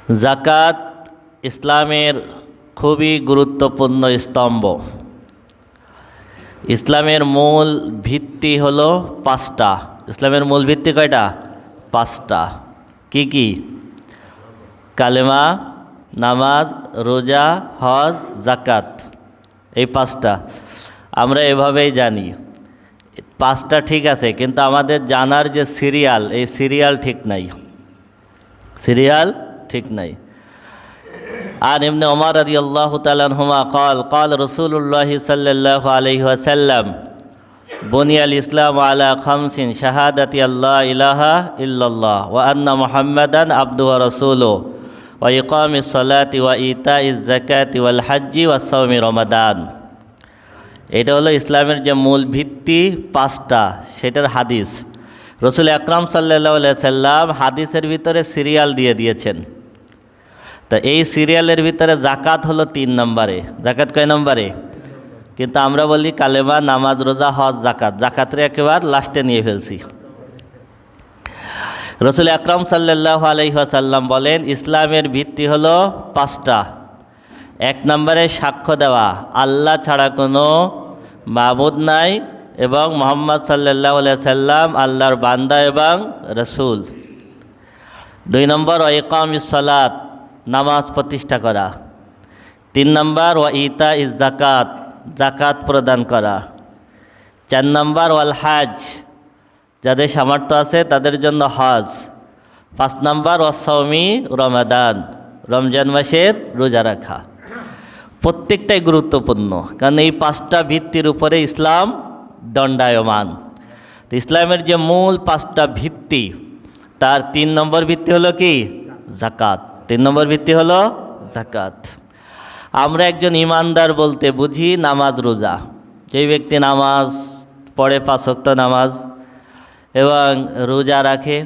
জাকাত ইসলামের খুবই গুরুত্বপূর্ণ স্তম্ভ। ইসলামের মূল ভিত্তি হলো পাঁচটা। ইসলামের মূল ভিত্তি কয়টা? পাঁচটা। কি কি? কালেমা, নামাজ, রোজা, হজ, জাকাত। এই পাঁচটা আমরা এভাবেই জানি। পাঁচটা ঠিক আছে, কিন্তু আমাদের জানার যে সিরিয়াল, এই সিরিয়াল ঠিক নাই। সিরিয়াল ঠিক নাই। আর ইবনে ওমর রাদিয়াল্লাহু তাআলা আনহুমা قال قال رسول الله صلى الله عليه وسلم بني الإسلام على خمس شهادة الله إله إلا الله وأن محمدا عبده ورسوله وإقام الصلاة وإيتاء الزكاة والحج وصوم رمضان। এটা হলো ইসলামের যে মূল ভিত্তি পাঁচটা, সেটার হাদিস। রসুল আকরাম সাল্লাল্লাহু আলাইহি সাল্লাম হাদিসের ভিতরে সিরিয়াল দিয়ে দিয়েছেন। তা এই সিরিয়ালের ভিতরে জাকাত হলো 3 নম্বরে। জাকাত কয় নম্বরে? কিন্তু আমরা বলি কালেমা, নামাজ, রোজা, হজ, জাকাত। জাকাতের একেবারে লাস্টে নিয়ে ফেলছি। রসুল আকরাম সাল্লাল্লাহু আলাইহি ওয়াসাল্লাম বলেন ইসলামের ভিত্তি হলো পাঁচটা। 1 নম্বরে সাক্ষ্য দেওয়া আল্লাহ ছাড়া কোনো মাবুদ নাই এবং মুহাম্মদ সাল্লাল্লাহু আলাইহি সাল্লাম আল্লাহর বান্দা এবং রসুল। 2 নম্বর ইকামিস সালাত, নামাজ প্রতিষ্ঠা করা। 3 নম্বর ইতা ইজ জাকাত, জাকাত প্রদান করা। 4 নম্বর ওয়াল হাজ, যাদের সামর্থ্য আছে তাদের জন্য হজ। 5 নম্বর ওয়াসৌমি রমাদান, রমজান মাসের রোজা রাখা। প্রত্যেকটাই গুরুত্বপূর্ণ, কারণ এই 5টা ভিত্তির উপরে ইসলাম দণ্ডায়মান। তো ইসলামের যে মূল 5টা ভিত্তি, তার 3 নম্বর ভিত্তি হলো কি? জাকাত। 3 নম্বর ভিত্তি হলো জাকাত। আমরা একজন ইমানদার বলতে বুঝি নামাজ, রোজা। যেই ব্যক্তি নামাজ পড়ে, 5 ওয়াক্ত নামাজ এবং রোজা রাখে,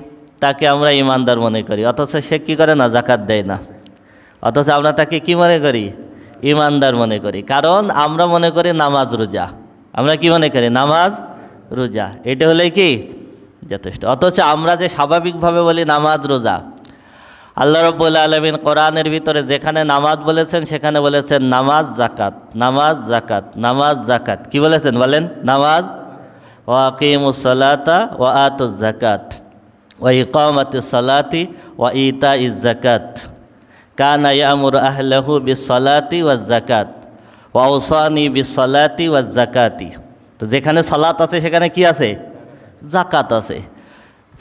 তাকে আমরা ইমানদার মনে করি। অথচ সে কী করে না? জাকাত দেয় না। অথচ আমরা তাকে কি মনে করি? ইমানদার মনে করি। কারণ আমরা মনে করি নামাজ, রোজা। আমরা কি মনে করি? নামাজ, রোজা, এটা হলে কি যথেষ্ট। অথচ আমরা যে স্বাভাবিকভাবে বলি নামাজ, রোজা, আল্লাহ রাব্বুল আলামিন কোরআনের ভিতরে যেখানে নামাজ বলেছেন সেখানে বলেছেন নামাজ, জাকাত, নামাজ, জাকাত, নামাজ, জাকাত। কি বলেছেন বলেন? নামাজ, ওয়া আকিমুস সালাতা ওয়া আতুজ জাকাত ওয়া ইকামাতিস সালাতি ওয়া ইতাইজ জাকাত কানা ইয়ামুরু আহলাহু বিস সালাতি ওয়াজ জাকাত ওয়া আওসানি বিস সালাতি ওয়াজ জাকাতি। তো যেখানে সালাত আছে সেখানে কি আছে? জাকাত আছে।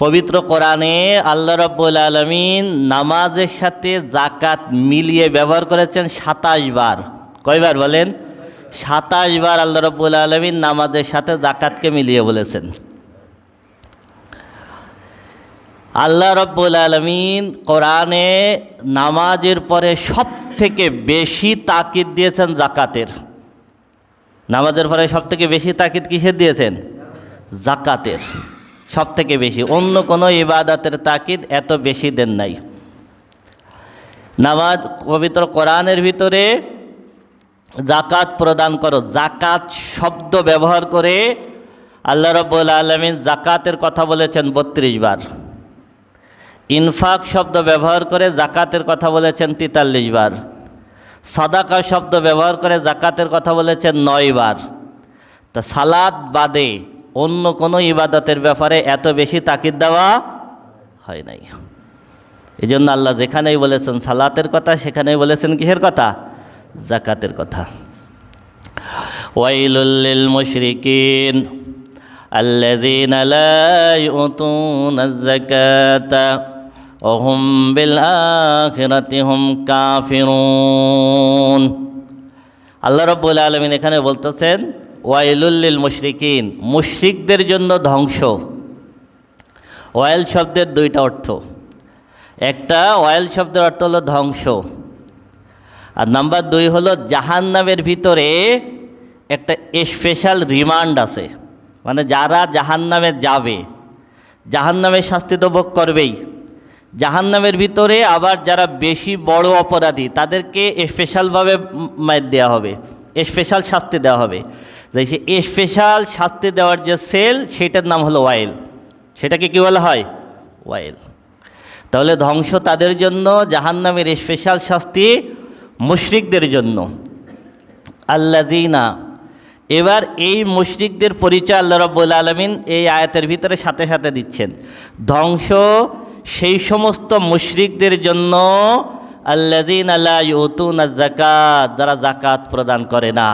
পবিত্র কোরআনে আল্লাহ রাব্বুল আলামিন নামাজের সাথে জাকাত মিলিয়ে ব্যবহার করেছেন 27 বার। কয়বার বলেন? 27 বার আল্লাহ রাব্বুল আলামিন নামাজের সাথে জাকাতকে মিলিয়ে বলেছেন। আল্লাহ রাব্বুল আলামিন কোরআনে নামাজের পরে সবথেকে বেশি তাকিদ দিয়েছেন জাকাতের। নামাজের পরে সবথেকে বেশি তাকিদ কিসের দিয়েছেন? জাকাতের সবথেকে বেশি। অন্য কোনো ইবাদতের তাকিদ এত বেশি দেন নাই। নামাজ পবিত্র কোরআনের ভিতরে জাকাত প্রদান করো, জাকাত শব্দ ব্যবহার করে আল্লাহ রাব্বুল আলামিন জাকাতের কথা বলেছেন 32 বার। ইনফাক শব্দ ব্যবহার করে জাকাতের কথা বলেছেন 43 বার। সাদাকা শব্দ ব্যবহার করে জাকাতের কথা বলেছেন 9 বার। তা সালাত বাদে অন্য কোনো ইবাদতের ব্যাপারে এত বেশি তাকিদ দেওয়া হয় নাই। এই জন্য আল্লাহ যেখানেই বলেছেন সালাতের কথা, সেখানেই বলেছেন কিসের কথা? জাকাতের কথা। ওয়াইলুল লিল মুশরিকিন আল্লাযীনা লা ইউতুনাজ যাকাতা ওয়া হুম বিল আখিরাতি হুম কাফিরুন। আল্লাহ রাব্বুল আলামিন এখানে বলতেছেন ওয়াইলুল লিল মুশরিকিন, মুশরিকদের জন্য ধ্বংস। ওয়াইল শব্দের 2টা অর্থ। একটা, ওয়াইল শব্দের অর্থ হলো ধ্বংস, আর নাম্বার 2 হলো জাহান্নামের ভিতরে একটা স্পেশাল রিমান্ড আছে। মানে যারা জাহান্নামে যাবে, জাহান্নামের শাস্তি তো ভোগ করবেই, জাহান্নামের ভিতরে আবার যারা বেশি বড় অপরাধী তাদেরকে স্পেশালভাবে মাইর দেওয়া হবে, স্পেশাল শাস্তি দেওয়া হবে। যে স্পেশাল শাস্তি দেওয়ার যে সেল, সেটার নাম হলো ওয়াইল। সেটাকে কী বলা হয়? ওয়াইল। তাহলে ধ্বংস তাদের জন্য, জাহান্নামের স্পেশাল শাস্তি মুশরিকদের জন্য। আল্লাযীনা, এবার এই মুশরিকদের পরিচয় আল্লাহ রাব্বুল আলামিন এই আয়াতের ভিতরে সাথে সাথে দিচ্ছেন। ধ্বংস সেই সমস্ত মুশরিকদের জন্য আল্লাযীনা লা ইউতুনা যাকাত, যারা যাকাত প্রদান করে না।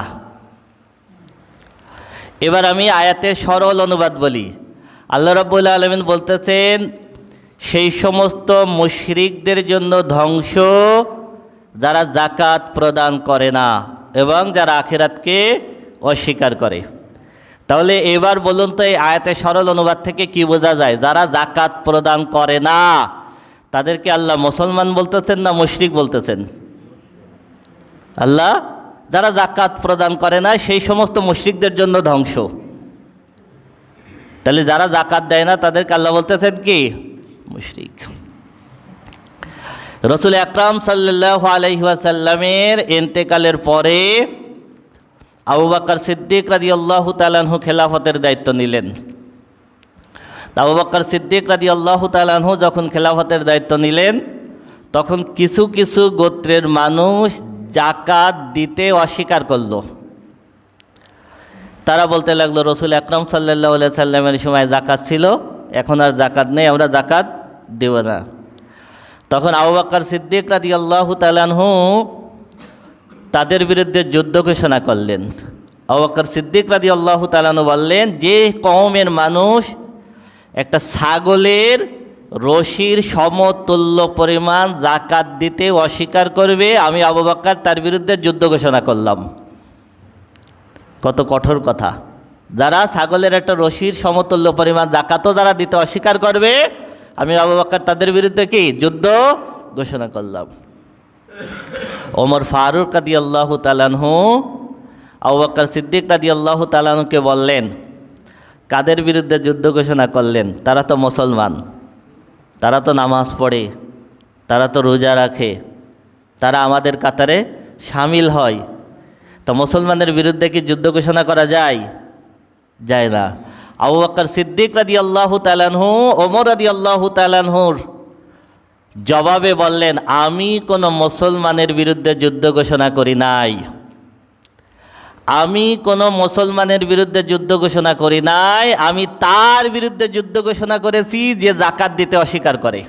এবার আমি আয়াতের সরল অনুবাদ বলি। আল্লাহ রাব্বুল আলামিন বলতেছেন সেই সমস্ত মুশরিকদের জন্য ধ্বংস যারা যাকাত প্রদান করে না এবং যারা আখিরাতকে অস্বীকার করে। তাহলে এবার বলুন তো এই আয়াতের সরল অনুবাদ থেকে কি বোঝা যায়? যারা যাকাত প্রদান করে না তাদেরকে আল্লাহ মুসলমান বলতেছেন না মুশরিক বলতেছেন? আল্লাহ যারা যাকাত প্রদান করে না সেই সমস্ত মুশরিকদের জন্য ধ্বংস। তাহলে যারা যাকাত দেয় না তাদেরকে আল্লাহ বলতেছেন কি? মুশরিক। রাসূল আকরাম সাল্লাল্লাহু আলাইহি ওয়াসাল্লামের ইন্তেকালের পরে আবু বকর সিদ্দিক রাদিয়াল্লাহু তাআলা আনহু খেলাফতের দায়িত্ব নিলেন। আবু বকর সিদ্দিক রাদিয়াল্লাহু তাআলা আনহু যখন খেলাফতের দায়িত্ব নিলেন তখন কিছু কিছু গোত্রের মানুষ যাকাত দিতে অস্বীকার করল। তারা বলতে লাগলো রাসূল আকরাম সাল্লাল্লাহু আলাইহি সাল্লামের সময় যাকাত ছিল, এখন আর যাকাত নেই, আমরা যাকাত দেব না। তখন আবু বকর সিদ্দিক রাদিয়াল্লাহু তাআলা আনহু তাদের বিরুদ্ধে যুদ্ধ ঘোষণা করলেন। আবু বকর সিদ্দিক রাদিয়াল্লাহু তাআলা আনহু বললেন, যে কওমের মানুষ একটা ছাগলের রশির সমতুল্য পরিমাণ যাকাত দিতে অস্বীকার করবে, আমি আবু বকর তার বিরুদ্ধে যুদ্ধ ঘোষণা করলাম। কত কঠোর কথা! যারা ছাগলের একটা রশির সমতুল্য পরিমাণ যাকাতও যারা দিতে অস্বীকার করবে, আমি আবু বকর তাদের বিরুদ্ধে কি যুদ্ধ ঘোষণা করলাম। ওমর ফারুক রাদিয়াল্লাহু তাআলা আনহু আবু বকর সিদ্দিক রাদিয়াল্লাহু তাআলা আনহুকে বললেন, কাদের বিরুদ্ধে যুদ্ধ ঘোষণা করলেন? তারা তো মুসলমান, তারা তো নামাজ পড়ে, তারা তো রোজা রাখে, তারা আমাদের কাতারে শামিল হয়, তো মুসলমানের বিরুদ্ধে কি যুদ্ধ ঘোষণা করা যায়? যায় না। আবু বকর সিদ্দিক রাদিয়াল্লাহু তাআলা আনহু ওমর রাদিয়াল্লাহু তাআলা আনহুর জবাবে বললেন, আমি কোনো মুসলমানের বিরুদ্ধে যুদ্ধ ঘোষণা করি নাই, আমি কোনো মুসলমানের বিরুদ্ধে যুদ্ধ ঘোষণা করি নাই, আমি তার বিরুদ্ধে যুদ্ধ ঘোষণা করেছি যে যাকাত দিতে অস্বীকার করে।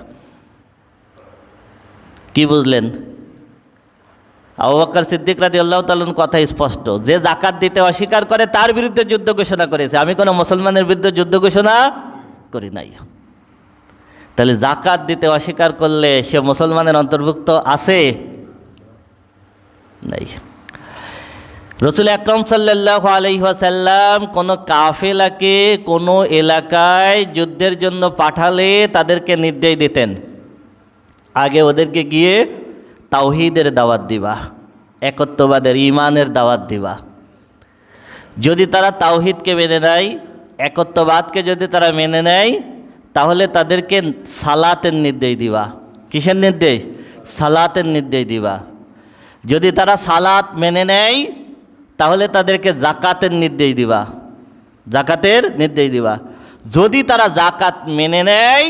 কি বুঝলেন? আবু বকর সিদ্দিক রাদিয়াল্লাহু তাআলা কথা স্পষ্ট, যে যাকাত দিতে অস্বীকার করে তার বিরুদ্ধে যুদ্ধ ঘোষণা করেছে, আমি কোনো মুসলমানের বিরুদ্ধে যুদ্ধ ঘোষণা করি নাই। তাহলে যাকাত দিতে অস্বীকার করলে সে মুসলমানের অন্তর্ভুক্ত আছে? নাই। রাসূল আকরাম সাল্লাল্লাহু আলাইহি ওয়াসাল্লাম কোনো কাফেলাকে কোনো এলাকায় যুদ্ধের জন্য পাঠালে তাদেরকে নির্দেশ দিতেন, আগে ওদেরকে গিয়ে তাওহীদের দাওয়াত দিবা, একত্ববাদের ঈমানের দাওয়াত দিবা। যদি তারা তাওহীদকে মেনে নেয়, একত্ববাদকে যদি তারা মেনে নেয়, তাহলে তাদেরকে সালাতের নির্দেশ দিবা। কিসের নির্দেশ? সালাতের নির্দেশ দিবা। যদি তারা সালাত মেনে নেয় তাহলে তাদেরকে যাকাতের নির্দেশ দিবা, যাকাতের নির্দেশ দিবা। যদি তারা যাকাত মেনে নেয়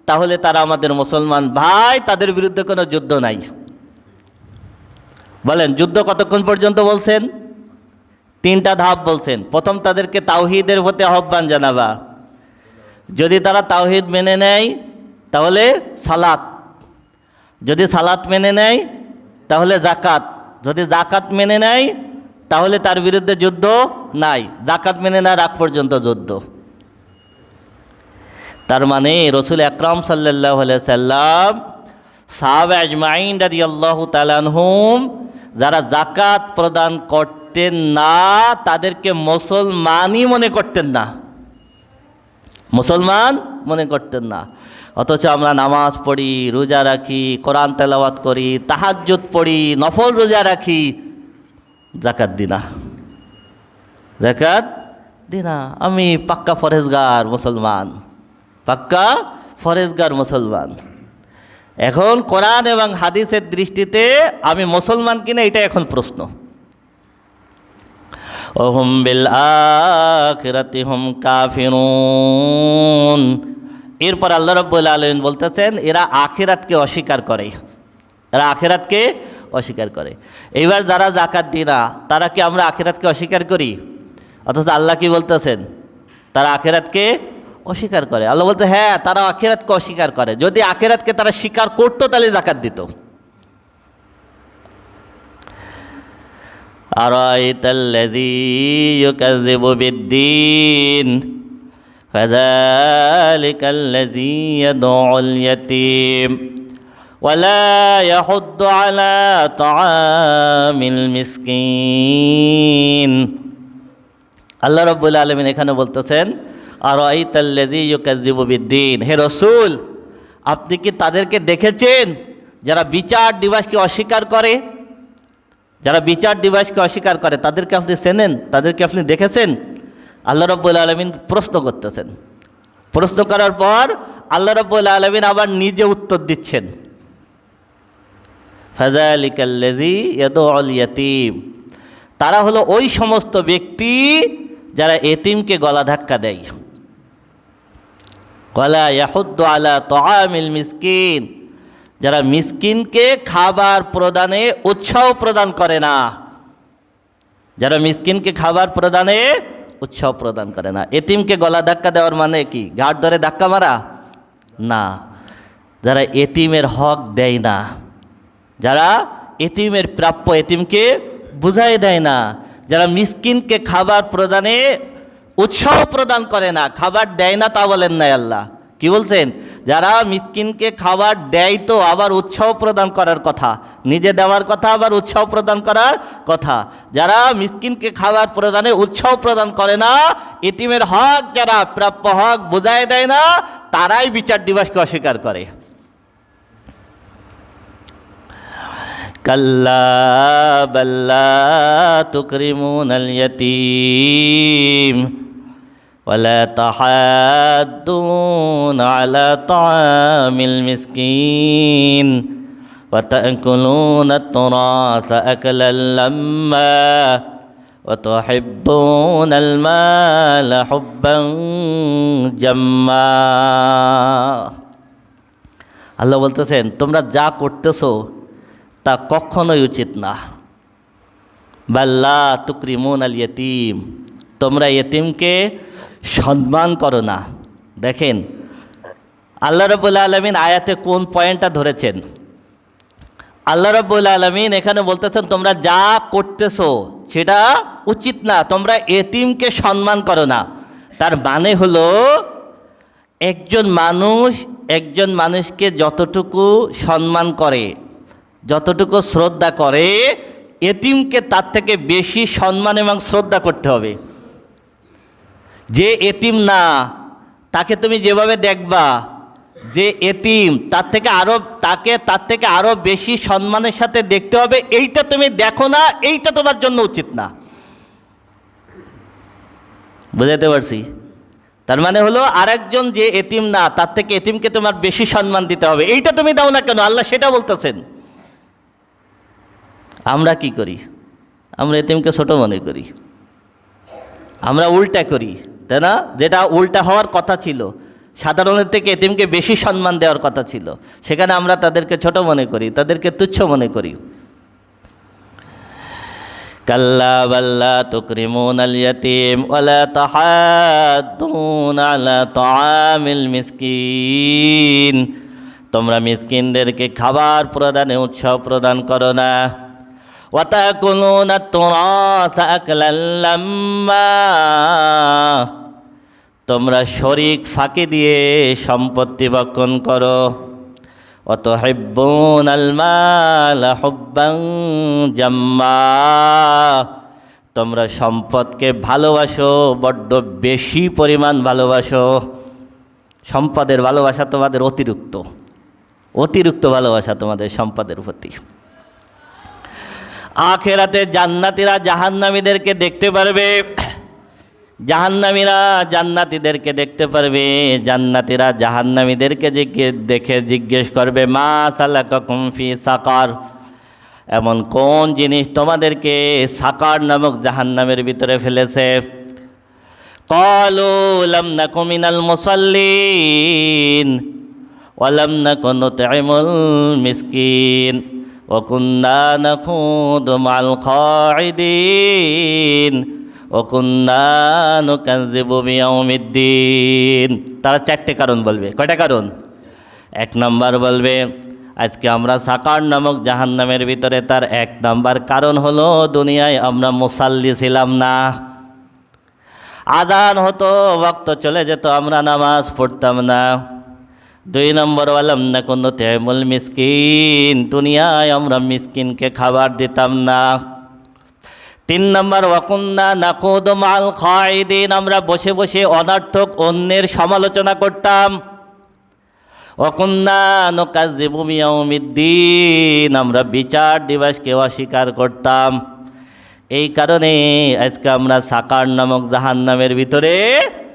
তাহলে তারা আমাদের মুসলমান ভাই, তাদের বিরুদ্ধে কোনো যুদ্ধ নাই। বলেন যুদ্ধ কতক্ষণ পর্যন্ত বলছেন? 3টা ধাপ বলছেন। প্রথম তাদেরকে তাওহীদের প্রতি আহ্বান জানাবা, যদি তারা তাওহীদ মেনে নেয় তাহলে সালাত, যদি সালাত মেনে নেয় তাহলে যাকাত, যদি যাকাত মেনে নেয় তাহলে তার বিরুদ্ধে যুদ্ধ নাই, যাকাত মেনে নেওয়ার আগ পর্যন্ত যুদ্ধ। তার মানে রাসূল আকরাম সাল্লাল্লাহু আলাইহি সাল্লাম সাহাবা আজমাইন রাদিয়াল্লাহু তাআলা আনহুম যারা যাকাত প্রদান করতেন না তাদেরকে মুসলমানই মনে করতেন না, মুসলমান মনে করতেন না। অথচ আমরা নামাজ পড়ি, রোজা রাখি, কোরআন তেলাওয়াত করি, তাহাজ্জুদ পড়ি, নফল রোজা রাখি, যাকাত দিই না, যাকাত দিই না। আমি পাক্কা ফরেজগার মুসলমান, পাক্কা ফরেজগার মুসলমান। এখন কোরআন এবং হাদিসের দৃষ্টিতে আমি মুসলমান কিনা এটা এখন প্রশ্ন। ওহুম বিল আখিরাতি হুম কাফিরুন, এরপর আল্লাহ রাব্বুল আলামিন বলতেছেন এরা আখিরাতকে অস্বীকার করে, এরা আখিরাতকে অস্বীকার করে। এইবার যারা যাকাত দিই না তারা কি আমরা আখিরাতকে অস্বীকার করি? অথচ আল্লাহ কি বলতেছেন? তারা আখিরাতকে অস্বীকার করে। আল্লাহ বলতে হ্যাঁ তারা আখিরাতকে অস্বীকার করে, যদি আখিরাতকে তারা স্বীকার করতো তাহলে যাকাত দিত। আরাআইতাল্লাযী ইউকাযযিবু বিদ্দীন ফাযালিকাল্লাযী ইয়াদউল ইয়াতীম ওয়ালা ইয়াহুদ্দু আলা তাআমিল মিসকিন। আল্লাহ রাব্বুল আলামিন এখানে বলতেছেন আরাআইতাল্লাযী ইউকাযযিবু বিদ্দীন, হে রাসূল আপনি কি তাদেরকে দেখেছেন যারা বিচার দিবসকে অস্বীকার করে? যারা বিচার দিবসকে অস্বীকার করে তাদেরকে আপনি চেনেন? তাদেরকে আপনি দেখেছেন? আল্লাহ রাব্বুল আলামিন প্রশ্ন করতেছেন। প্রশ্ন করার পর আল্লাহ রাব্বুল আলামিন আবার নিজে উত্তর দিচ্ছেন, ফাযালিকাল্লাযী ইয়াদউল ইয়াতীম, তারা হলো ওই সমস্ত ব্যক্তি যারা এতিমকে গলা ধাক্কা দেয়। ওয়ালা ইয়াহুদ্দু আলা তাআমিল মিসকিন, যারা মিসকিনকে খাবার প্রদানে উৎসাহ প্রদান করে না, যারা মিসকিনকে খাবার প্রদানে উৎসাহ প্রদান করে না। এতিমকে গলা ধাক্কা দেওয়ার মানে কি? ঘাট ধরে ধাক্কা মারা না। যারা এতিমের হক দেয় না, যারা এতিমের প্রাপ্য এতিমকে বুঝাই দেয় না, যারা মিসকিনকে খাবার প্রদানে উৎসাহ প্রদান করে না, খাবার দেয় না তা বলেন নাই আল্লাহ, কি বলছেন? যারা মিসকিনকে খাবার দেয় তো আবার উৎসাহ প্রদান করার কথা, নিজে দেওয়ার কথা আবার উৎসাহ প্রদান করার কথা। যারা মিসকিনকে খাবার প্রদানে উৎসাহ প্রদান করে না, এতিমের হক যারা প্রাপ্য হক বুঝাই দেয় না, তারাই বিচার দিবসকে অস্বীকার করে। কাল্লা বাল্লা তুকরিমুনাল ইয়াতীম ওয়ালা তাহাদ্দুন আলা তাআমিল মিসকিন ওয়া তা'কুলুনাত তুরাসা আকলাল লাম্মা ওয়া তুহিব্বুনাল মালা হুব্বান জাম্মা। আল্লাহ বলতেছেন তোমরা যা করতেছো তা কখনোই উচিত না। বাল্লা তুকরিমুনাল ইয়াতীম, তোমরা ইয়েতিমকে সম্মান করো না। দেখেন আল্লাহ রাব্বুল আলামিন আয়াতে কোন পয়েন্টটা ধরেছেন। আল্লাহ রাব্বুল আলামিন এখানে বলতেছেন তোমরা যা করতেছো সেটা উচিত না, তোমরা ইয়েতিমকে সম্মান করো না। তার মানে হলো একজন মানুষকে যতটুকু সম্মান করে, যতটুকু শ্রদ্ধা করে, এতিমকে তার থেকে বেশি সম্মান এবং শ্রদ্ধা করতে হবে। যে এতিম না তাকে তুমি যেভাবে দেখবা, যে এতিম তার থেকে আরও বেশি সম্মানের সাথে দেখতে হবে। এইটা তুমি দেখো না, এইটা তোমার জন্য উচিত না। বুঝাতে পারছি? তার মানে হলো আরেকজন যে এতিম না তার থেকে এতিমকে তোমার বেশি সম্মান দিতে হবে। এইটা তুমি দাও না কেন? আল্লাহ সেটা বলতেছেন। আমরা কি করি? আমরা এতিমকে ছোট মনে করি, আমরা উল্টা করি, তাই না? যেটা উল্টা হওয়ার কথা ছিল, সাধারণের থেকে এতিমকে বেশি সম্মান দেওয়ার কথা ছিল, সেখানে আমরা তাদেরকে ছোট মনে করি, তাদেরকে তুচ্ছ মনে করি। কাল্লা বাল্লা তুকরিমুনাল ইয়াতীম ওয়ালা তাহাদ্দুন আলা তাআমিল মিসকিন, তোমরা মিসকিনদেরকে খাবার প্রদানে উৎসাহ প্রদান করো না। ওয়া তাকুলুনাত তুরাসা আকলাল লাম্মা, তোমরা শরীক ফাঁকি দিয়ে সম্পত্তি ভক্ষণ করো। ওয়া তুহিব্বুনাল মালা হুব্বান জাম্মা, তোমরা সম্পদকে ভালোবাসো, বড্ড বেশি পরিমাণ ভালোবাসো। সম্পদের ভালোবাসা তোমাদের অতিরিক্ত ভালোবাসা তোমাদের সম্পদের প্রতি। আখিরাতে জান্নাতীরা জাহান্নামীদেরকে দেখতে পারবে, জাহান্নামীরা জান্নাতীদেরকে দেখতে পারবে। জান্নাতীরা জাহান্নামীদেরকে দেখে জিজ্ঞেস করবে মা সালাকাকুম ফি সাকার, এমন কোন জিনিস তোমাদেরকে সাকার নামক জাহান্নামের ভিতরে ফেলেছে? ক্বালু লাম নাকু মিনাল মুসাল্লিন ওয়া লাম নাকু নুতঈমুল মিসকিন ওয়া কুন্না নাখুদু মা'আল খাইদিন ওয়া কুন্না নুকাযযিবু বিয়াউমিদ্দিন। তারা চারটে কারণ বলবে। কয়টা কারণ? এক নম্বর বলবে আজকে আমরা সাকার নামক জাহান্নামের ভিতরে, তার এক নম্বর কারণ হলো দুনিয়ায় আমরা মুসাল্লি ছিলাম না। আযান হতো, ওয়াক্ত চলে যেত, আমরা নামাজ পড়তাম না। দুই নম্বর ওয়ালাম নাকু নুতঈমুল মিসকিন, দুনিয়ায় আমরা মিসকিনকে খাবার দিতাম না। তিন নম্বর ওয়া কুন্না নাখুদু মা'আল খাইদিন, আমরা বসে বসে অনর্থক অন্যের সমালোচনা করতাম। ওয়া কুন্না নুকাযযিবু বিয়াউমিদ্দিন, আমরা বিচার দিবসকে অস্বীকার করতাম। এই কারণে আজকে আমরা সাকার নামক জাহান্নামের ভিতরে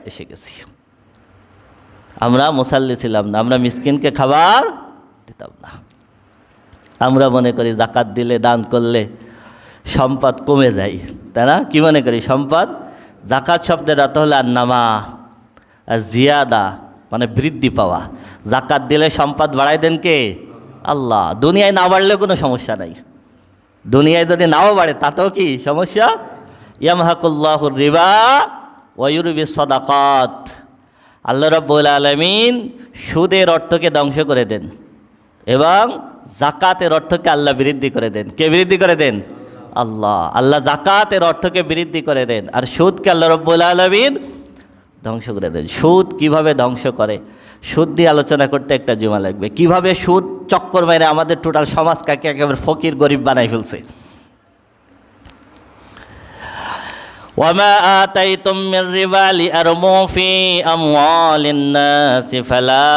এসে গেছি। আমরা মুসাল্লি ছিলাম না, আমরা মিসকিনকে খাবার দিতাম না। আমরা মনে করি যাকাত দিলে, দান করলে সম্পদ কমে যায়, তাই না? কি মনে করি? সম্পদ, যাকাত শব্দের অর্থ হলো আন্নামা, আর জিয়াদা মানে বৃদ্ধি পাওয়া। যাকাত দিলে সম্পদ বাড়াই দেন কে? আল্লাহ। দুনিয়ায় না বাড়লেও কোনো সমস্যা নাই, দুনিয়ায় যদি নাও বাড়ে তাতেও কি সমস্যা? ইয়ামহাকুল্লাহুর রিবা ওয়া ইউরবিস সাদাকাত, আল্লাহ রাব্বুল আলামিন সুদের অর্থকে ধ্বংস করে দেন এবং যাকাতের অর্থকে আল্লাহ বৃদ্ধি করে দেন। কে বৃদ্ধি করে দেন? আল্লাহ। আল্লাহ যাকাতের অর্থকে বৃদ্ধি করে দেন আর সুদকে আল্লাহ রাব্বুল আলামিন ধ্বংস করে দেন। সুদ কিভাবে ধ্বংস করে, সুদ দিয়ে আলোচনা করতে একটা জুমা লাগবে। কিভাবে সুদ চক্কর মেরে আমাদের টোটাল সমাজকে একেবারে ফকির গরিব বানাই ফেলছে। وما آتيتم من ربا ليربو في أموال الناس فلا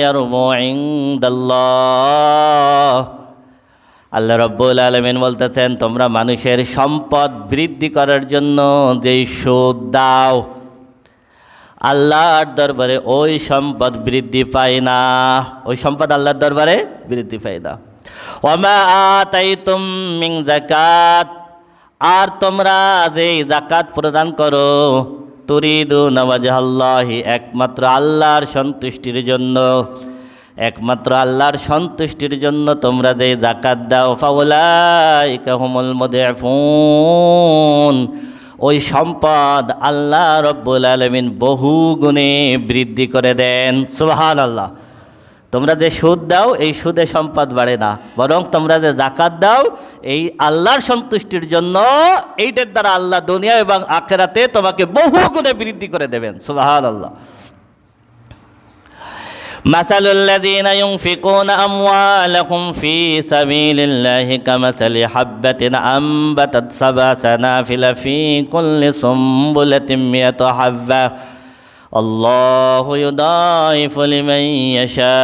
يربو عند الله। আল্লাহ রাব্বুল আলামিন বলতেছেন, তোমরা মানুষের সম্পদ বৃদ্ধি করার জন্য যেই সুদ দাও, আল্লাহর দরবারে ওই সম্পদ বৃদ্ধি পায় না, ওই সম্পদ আল্লাহর দরবারে বৃদ্ধি পায় না। ওয়ামা আতাইতুম মিন যাকাত, আর তোমরা যে যাকাত প্রদান করো, তুরিদুনা ওয়াজহাল্লাহি, একমাত্র আল্লাহর সন্তুষ্টির জন্য, একমাত্র আল্লাহর সন্তুষ্টির জন্য তোমরা যে যাকাত দাও, ফাউলাইকা হুমুল মুদিফুন, ওই সম্পদ আল্লাহ রাব্বুল আলামিন বহু গুণে বৃদ্ধি করে দেন। সুবহানাল্লাহ। তোমরা যে সুদ দাও, এই সুদে সম্পদ বাড়ে না, বরং তোমরা যে যাকাত দাও এই আল্লাহর সন্তুষ্টির জন্য, এইটার দ্বারা আল্লাহ দুনিয়া এবং আখিরাতে তোমাকে বহু গুণে বৃদ্ধি করে দেবেন। সুবহানাল্লাহ। মাসালুল লাযীনা ইউনফিকুনা আমওয়ালাহুম ফী সাবিলিল্লাহি কামাসালি হাববাতিন আমবাতাত সাবআ সানাফিলা ফী কুল্লি সুমবুলাতিন মিয়াতু হাব্বা আল্লাহু ইউদাইফু লিমান ইয়াশা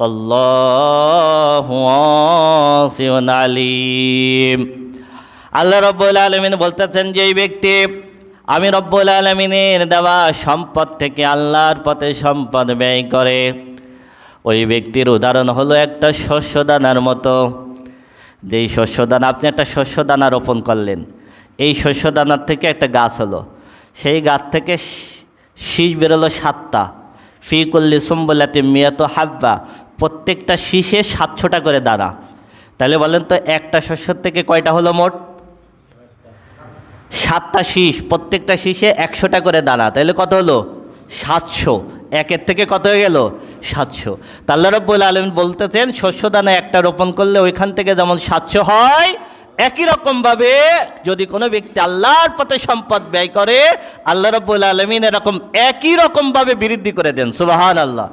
আল্লাহু ওয়াসিউন আলীম। আল্লাহ রাব্বুল আলামিন বলতেছেন, যে ব্যক্তি আমি রব্বুল আলামিনের দেওয়া সম্পদ থেকে আল্লাহর পথে সম্পদ ব্যয় করে, ওই ব্যক্তির উদাহরণ হলো একটা শস্যদানার মতো। যেই শস্যদানা, আপনি একটা শস্যদানা রোপণ করলেন, এই শস্যদানার থেকে একটা গাছ হলো, সেই গাছ থেকে শীষ বেরোলো 7টা, ফি কুল্লি সুমবুলাতিন মিয়াতু হাব্বা, প্রত্যেকটা শীষে 700টা করে দানা। তাহলে বলেন তো একটা শস্যর থেকে কয়টা হলো মোট? 7টা শীষ, প্রত্যেকটা শীষে 100টা করে দানা, তাহলে কত হলো? 700। একের থেকে কত হয়ে গেল? 700। তা আল্লাহ রাব্বুল আলামিন বলতেছেন, শস্য দানা একটা রোপণ করলে ওইখান থেকে যেমন 700 হয়, একই রকমভাবে যদি কোনো ব্যক্তি আল্লাহর পথে সম্পদ ব্যয় করে, আল্লাহ রাব্বুল আলামিন এরকম একই রকমভাবে বৃদ্ধি করে দেন। সুবহানাল্লাহ।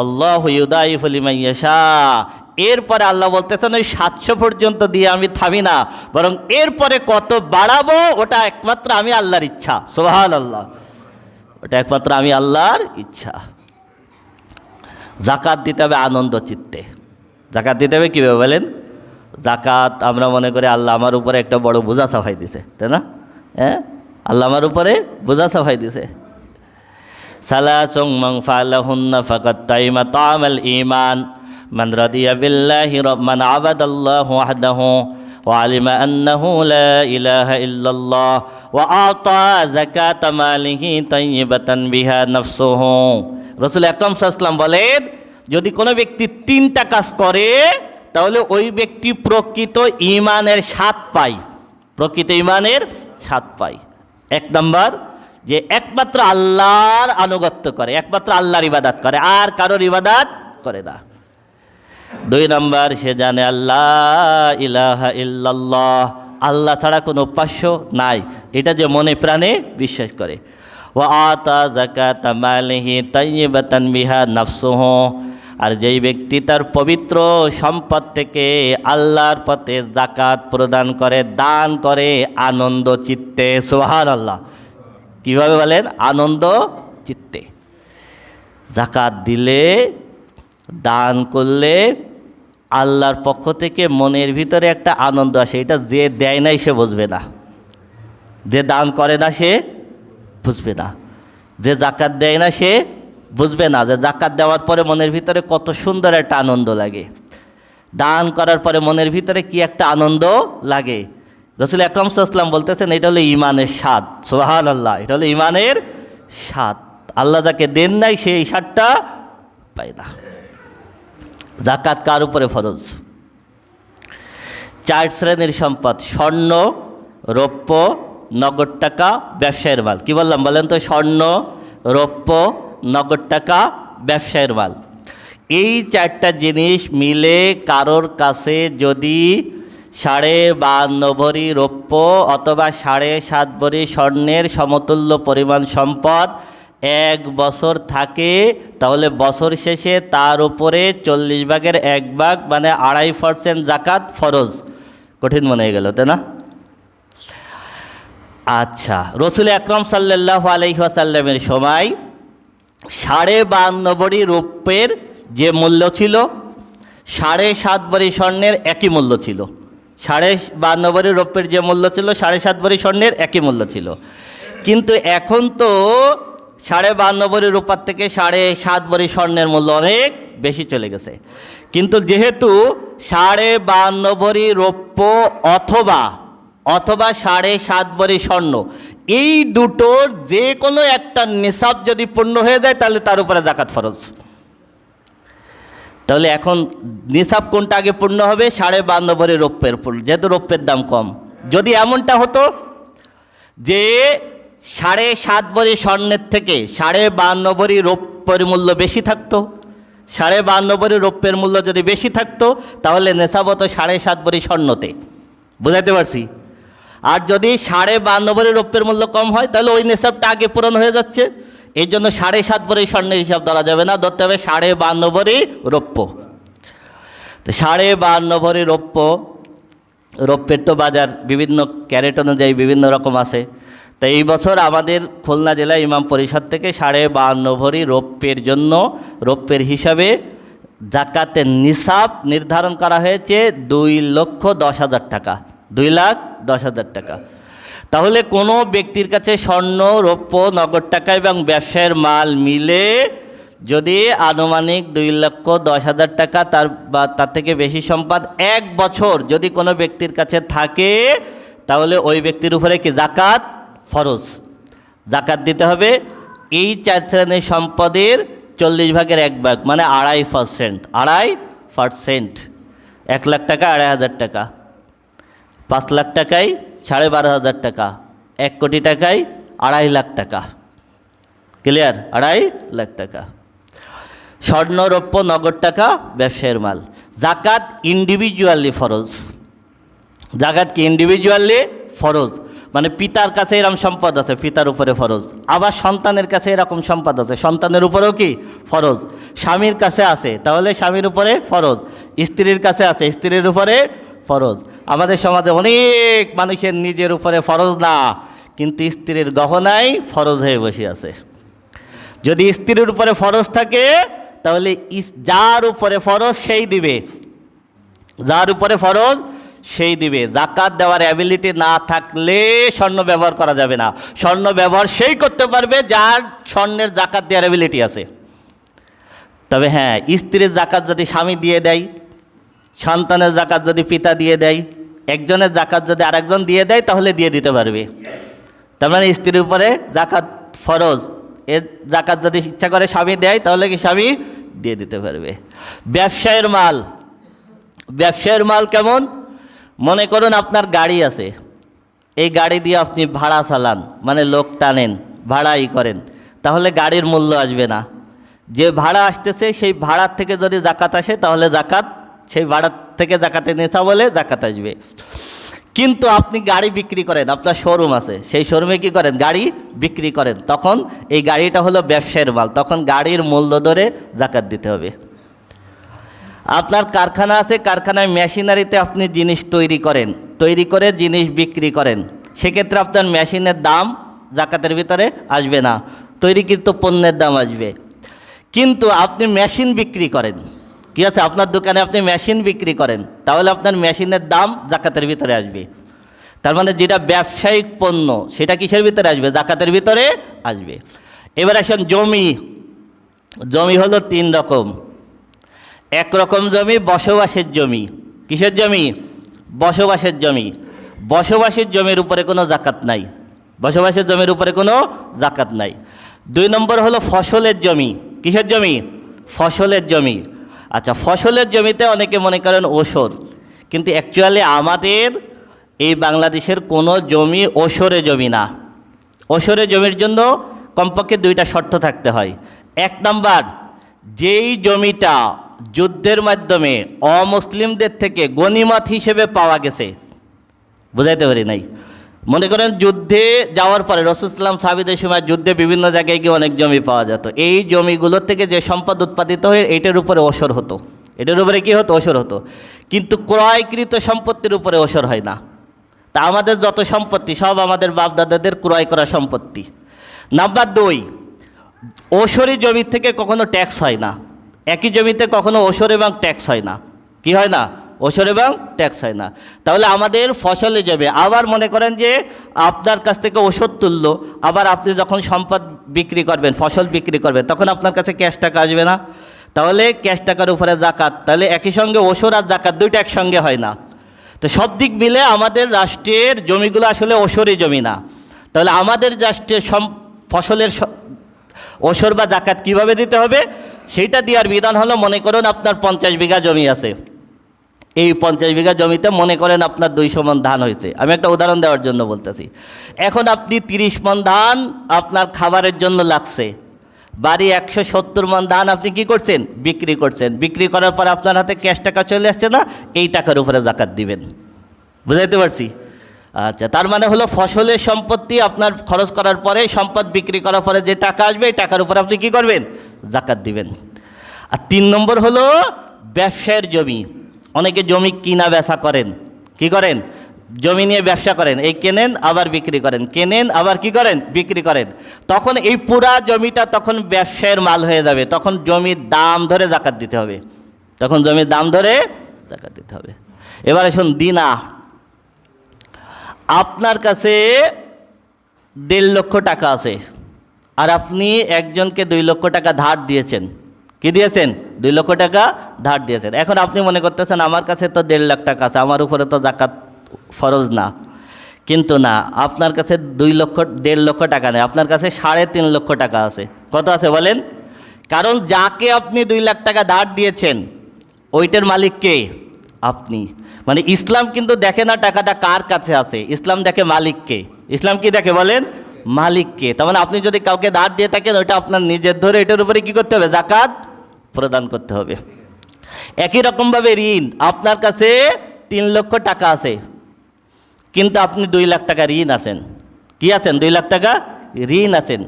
আল্লাহু ইউদাইফু লিমান ইয়াশা। এরপরে আল্লাহ বলতেছেন, ওই 700 পর্যন্ত দিয়ে আমি থামি না, বরং এরপরে কত বাড়াবো ওটা একমাত্র আমি আল্লাহর ইচ্ছা। সুবহানাল্লাহ। ওটা একমাত্র আমি আল্লাহর ইচ্ছা। যাকাত দিতে হবে আনন্দ চিত্তে। যাকাত দিতে হবে কীভাবে বলেন? যাকাত আমরা মনে করি আল্লাহ আমার উপরে একটা বড় বোঝা চাপাই দিছে, তাই না? হ্যাঁ, আল্লাহ আমার উপরে বোঝা চাপাই দিছে। সালাসুন মান ফাআলাহুন্না ফাকাদ তাইমা তা'আমাল ঈমান মান রাদিয়া বিল্লাহি রাব্বান আবাদাল্লাহু ওয়াহদাহু وعلم أنه لا إله إلا الله وأعطى زكاة ماله طيبة بها نفسه। রাসূল আকরাম সাল্লাল্লাহু আলাইহি ওয়াসাল্লাম বলেন, যদি কোনো ব্যক্তি তিনটা কাজ করে তাহলে ওই ব্যক্তি প্রকৃত ঈমানের স্বাদ পায়, প্রকৃত ঈমানের স্বাদ পায়। এক নম্বর, যে একমাত্র আল্লাহর আনুগত্য করে, একমাত্র আল্লাহর ইবাদত করে, আর কারোর ইবাদত করে না। দুই নম্বর, সে জানে আল্লাহ ইলাহা ইল্লাল্লাহ, আল্লাহ ছাড়া কোনো উপাস্য নাই, এটা যে মনে প্রাণে বিশ্বাস করে। ওয়া আতা যাকাতা মালিহি তাইয়্যিবাতান বিহা নাফসুহু, আর যেই ব্যক্তি তার পবিত্র সম্পদ থেকে আল্লাহর পথে যাকাত প্রদান করে, দান করে আনন্দ চিত্তে। সুবহানাল্লাহ। কীভাবে বলেন? আনন্দ চিত্তে। যাকাত দিলে, দান করলে আল্লাহর পক্ষ থেকে মনের ভিতরে একটা আনন্দ আসে। এটা যে দেয় নাই সে বুঝবে না, যে দান করে না সে বুঝবে না, যে যাকাত দেয় না সে বুঝবে না যে যাকাত দেওয়ার পরে মনের ভিতরে কত সুন্দর একটা আনন্দ লাগে, দান করার পরে মনের ভিতরে কি একটা আনন্দ লাগে। রাসূল আকরাম সাল্লাল্লাহু আলাইহি ওয়াসাল্লাম বলতেছেন, এটা হলো ঈমানের স্বাদ। সুবহানাল্লাহ, এটা হলো ঈমানের স্বাদ। আল্লাহ যাকে দেন নাই সে এই স্বাদটা পায় না। যাকাত কার উপরে ফরজ? 4 শ্রেণীর সম্পদ: স্বর্ণ, রৌপ্য, নগদ টাকা, ব্যবসায়ের মাল। কি বললাম বলেন তো? স্বর্ণ, রৌপ্য, নগদ টাকা, ব্যবসায়ের মাল। এই 4টা জিনিস মিলে কারোর কাছে যদি 52.5 ভরি রৌপ্য অথবা 7.5 ভরি স্বর্ণের সমতুল্য পরিমাণ সম্পদ 1 বছর থাকে, তাহলে বছর শেষে তার উপরে 40 ভাগের 1 ভাগ মানে 2.5% যাকাত ফরজ। কঠিন মনে হয়ে গেল, তাই না? আচ্ছা, রাসূল আকরাম সাল্লাল্লাহু আলাইহি ওয়াসাল্লামের সময় 52.5 ভরি রৌপ্যের যে মূল্য ছিল, 7.5 ভরি স্বর্ণের একই মূল্য ছিল। 52.5 ভরি রৌপ্যের যে মূল্য ছিল, 7.5 ভরি স্বর্ণের একই মূল্য ছিল। কিন্তু এখন তো 52.5 ভরি রূপার থেকে 7.5 ভরি স্বর্ণের মূল্য অনেক বেশি চলে গেছে। কিন্তু যেহেতু 52.5 ভরি রৌপ্য অথবা 7.5 ভরি স্বর্ণ, এই দুটোর যে কোনো একটা নিসাব যদি পূর্ণ হয়ে যায় তাহলে তার উপরে যাকাত ফরজ। তাহলে এখন নিসাব কোনটা আগে পূর্ণ হবে? 52.5 ভরি রৌপ্যের, যেহেতু রৌপ্যের দাম কম। যদি এমনটা হতো যে 7.5 ভরি স্বর্ণের থেকে 52.5 ভরি রৌপ্যের মূল্য বেশি থাকতো, 52.5 ভরি রৌপ্যের মূল্য যদি বেশি থাকতো তাহলে নেশাব হতো 7.5 ভরি স্বর্ণতে। বুঝাইতে পারছি? আর যদি 52.5 ভরি রৌপ্যের মূল্য কম হয় তাহলে ওই নেশাবটা আগে পূরণ হয়ে যাচ্ছে। এই জন্য 7.5 ভরি স্বর্ণের হিসাব ধরা যাবে না, ধরতে হবে 52.5 ভরি রৌপ্য। তো 52.5 ভরি রৌপ্যের তো বাজার বিভিন্ন ক্যারেট অনুযায়ী বিভিন্ন রকম আছে। তো এই বছর আমাদের খুলনা জেলা ইমাম পরিষদ থেকে 52.5 ভরি রৌপ্যের জন্য রৌপ্যের হিসাবে যাকাতের নিসাব নির্ধারণ করা হয়েছে 2,10,000 টাকা। 2,10,000 টাকা। তাহলে কোনো ব্যক্তির কাছে স্বর্ণ, রৌপ্য, নগদ টাকা এবং ব্যবসায়ের মাল মিলে যদি আনুমানিক 2,10,000 টাকা তার থেকে বেশি সম্পদ 1 বছর যদি কোনো ব্যক্তির কাছে থাকে, তাহলে ওই ব্যক্তির উপরে কি যাকাত ফরজ। যাকাত দিতে হবে এই 4 শ্রেণীর সম্পদের 40 ভাগের 1 ভাগ মানে 2.5%। 2.5%। 1 লাখ টাকা 2.500 টাকা, 5 লাখ টাকায় 12,500 টাকা, 1 কোটি টাকায় 2.5 লাখ টাকা। ক্লিয়ার? 2.5 লাখ টাকা। স্বর্ণ, রৌপ্য, নগদ টাকা, ব্যবসায়ের মাল। যাকাত ইন্ডিভিজুয়ালি ফরজ। যাকাত কি ইন্ডিভিজুয়ালি ফরজ? মানে পিতার কাছে এরকম সম্পদ আছে, পিতার উপরে ফরজ। আবার সন্তানের কাছে এরকম সম্পদ আছে, সন্তানের উপরেও কি ফরজ। স্বামীর কাছে আছে, তাহলে স্বামীর উপরে ফরজ। স্ত্রীর কাছে আছে, স্ত্রীর উপরে ফরজ। আমাদের সমাজে অনেক মানুষের নিজের উপরে ফরজ না, কিন্তু স্ত্রীর গহনায় ফরজ হয়ে বসে আছে। যদি স্ত্রীর উপরে ফরজ থাকে তাহলে যার উপরে ফরজ সেই দিবে, যার উপরে ফরজ সেই দিবে। যাকাত দেওয়ার অ্যাবিলিটি না থাকলে স্বর্ণ ব্যবহার করা যাবে না। স্বর্ণ ব্যবহার সেই করতে পারবে যার স্বর্ণের যাকাত দেওয়ার অ্যাবিলিটি আছে। তবে হ্যাঁ, স্ত্রীর যাকাত যদি স্বামী দিয়ে দেয়, সন্তানের যাকাত যদি পিতা দিয়ে দেয়, একজনের জাকাত যদি আরেকজন দিয়ে দেয় তাহলে দিয়ে দিতে পারবে। তার মানে স্ত্রীর উপরে জাকাত ফরজ, এর জাকাত যদি ইচ্ছা করে স্বামী দেয় তাহলে কি স্বামী দিয়ে দিতে পারবে। ব্যবসায়ের মাল, ব্যবসায়ের মাল কেমন? মনে করুন আপনার গাড়ি আছে, এই গাড়ি দিয়ে আপনি ভাড়া চালান, মানে লোক টানেন, ভাড়াই করেন, তাহলে গাড়ির মূল্য আসবে না। যে ভাড়া আসতেছে সেই ভাড়ার থেকে যদি জাকাত আসে তাহলে জাকাত সেই ভাড়ার থেকে জাকাতে নেশা বলে জাকাত আসবে। কিন্তু আপনি গাড়ি বিক্রি করেন, আপনার শোরুম আছে, সেই শোরুমে কি করেন? গাড়ি বিক্রি করেন, তখন এই গাড়িটা হলো ব্যবসায়ের মাল, তখন গাড়ির মূল্য ধরে জাকাত দিতে হবে। আপনার কারখানা আছে, কারখানায় মেশিনারিতে আপনি জিনিস তৈরি করেন, তৈরি করে জিনিস বিক্রি করেন, সেক্ষেত্রে আপনার মেশিনের দাম জাকাতের ভিতরে আসবে না, তৈরিকৃত পণ্যের দাম আসবে। কিন্তু আপনি মেশিন বিক্রি করেন, কি আছে আপনার দোকানে আপনি মেশিন বিক্রি করেন, তাহলে আপনার মেশিনের দাম জাকাতের ভিতরে আসবে। তার মানে যেটা ব্যবসায়িক পণ্য সেটা কিসের ভিতরে আসবে? জাকাতের ভিতরে আসবে। এবার আসেন জমি। জমি হলো তিন রকম। এক রকম জমি বসবাসের জমি। কিসের জমি? বসবাসের জমি। বসবাসের জমির উপরে কোনো জাকাত নাই, বসবাসের জমির উপরে কোনো জাকাত নাই। দুই নম্বর হলো ফসলের জমি। কিসের জমি? ফসলের জমি। আচ্ছা, ফসলের জমিতে অনেকে মনে করেন ওসর, কিন্তু অ্যাকচুয়ালি আমাদের এই বাংলাদেশের কোনো জমি ওসরে জমি না। ওসরে জমির জন্য কমপক্ষে দুইটা শর্ত থাকতে হয়। এক নাম্বার, যেই জমিটা যুদ্ধের মাধ্যমে অমুসলিমদের থেকে গনিমত হিসেবে পাওয়া গেছে, বুঝাইতে পারি নাই, মনে করেন যুদ্ধে যাওয়ার পরে রাসূলুল্লাহ সাল্লাল্লাহু আলাইহি ওয়াসাল্লাম সাহাবীদের সময় যুদ্ধে বিভিন্ন জায়গায় গিয়ে অনেক জমি পাওয়া যেত, এই জমিগুলোর থেকে যে সম্পদ উৎপাদিত হয়ে এটার উপরে ওসর হতো, এটার উপরে কি হতো? ওসর হতো। কিন্তু ক্রয়কৃত সম্পত্তির উপরে ওসর হয় না। তা আমাদের যত সম্পত্তি সব আমাদের বাপ দাদাদের ক্রয় করা সম্পত্তি। নাম্বার দুই, ওসরি জমি থেকে কখনো ট্যাক্স হয় না। একই জমিতে কখনো ওসর এবং ট্যাক্স হয় না। কি হয় না? ওসর এবং ট্যাক্স হয় না। তাহলে আমাদের ফসলে জমি, আবার মনে করেন যে আপনার কাছ থেকে ওষুধ তুললো, আবার আপনি যখন সম্পদ বিক্রি করবেন, ফসল বিক্রি করবেন, তখন আপনার কাছে ক্যাশ টাকা আসবে না, তাহলে ক্যাশ টাকার উপরে জাকাত, তাহলে একই সঙ্গে ওসর আর জাকাত দুইটা একসঙ্গে হয় না। তো সব দিক মিলে আমাদের রাষ্ট্রের জমিগুলো আসলে ওসরি জমি না। তাহলে আমাদের রাষ্ট্রের ফসলের ওসর বা জাকাত কীভাবে দিতে হবে সেইটা দেওয়ার বিধান হলো, মনে করুন আপনার 50 বিঘা জমি আছে, এই 50 বিঘা জমিতে মনে করেন আপনার 200 মণ ধান হয়েছে, আমি একটা উদাহরণ দেওয়ার জন্য বলতেছি। এখন আপনি 30 মণ ধান আপনার খাবারের জন্য লাগছে, বাড়ি 170 মণ ধান আপনি কি করছেন? বিক্রি করছেন। বিক্রি করার পর আপনার হাতে ক্যাশ টাকা চলে আসছে না, এই টাকার উপরে জাকাত দিবেন। বুঝাইতে পারছি? আচ্ছা, তার মানে হলো ফসলের সম্পত্তি আপনার খরচ করার পরে, সম্পদ বিক্রি করার পরে যে টাকা আসবে এই টাকার উপর আপনি কি করবেন? জাকাত দিবেন। আর 3 নম্বর হলো ব্যবসায়ের জমি। অনেকে জমি কিনা বেচা করেন, কি করেন? জমি নিয়ে ব্যবসা করেন, এই কেনেন আবার বিক্রি করেন, কেনেন আবার কি করেন? বিক্রি করেন। তখন এই পুরা জমিটা তখন ব্যবসায়ের মাল হয়ে যাবে, তখন জমির দাম ধরে জাকাত দিতে হবে, তখন জমির দাম ধরে জাকাত দিতে হবে। এবারে শুন, দিনা। আপনার কাছে 1.5 লক্ষ টাকা আছে, আর আপনি একজনকে 2 লক্ষ টাকা ধার দিয়েছেন। কি দিয়েছেন? 2 লক্ষ টাকা ধার দিয়েছেন। এখন আপনি মনে করতেছেন আমার কাছে তো 1.5 লাখ টাকা আছে, আমার উপরে তো জাকাত ফরজ না। কিন্তু না, আপনার কাছে 1.5 লক্ষ টাকা নেই, আপনার কাছে 3.5 লক্ষ টাকা আছে। কত আছে বলেন? কারণ যাকে আপনি 2 লাখ টাকা ধার দিয়েছেন ওইটার মালিক কে? আপনি। মানে ইসলাম কিন্তু দেখে না টাকাটা কার কাছে আছে, ইসলাম দেখে মালিককে। ইসলাম কি দেখে বলেন? মালিককে। তার মানে আপনি যদি কাউকে ধার দিয়ে থাকেন ওইটা আপনার নিজের ধরে, এটার উপরে কি করতে হবে? জাকাত প্রদান করতে হবে। একই রকমভাবে ঋণ, আপনার কাছে 3 লক্ষ টাকা আছে, কিন্তু আপনি 2 লাখ টাকা ঋণ আছেন। কি আছেন? 2 লাখ টাকা ঋণ আছেন।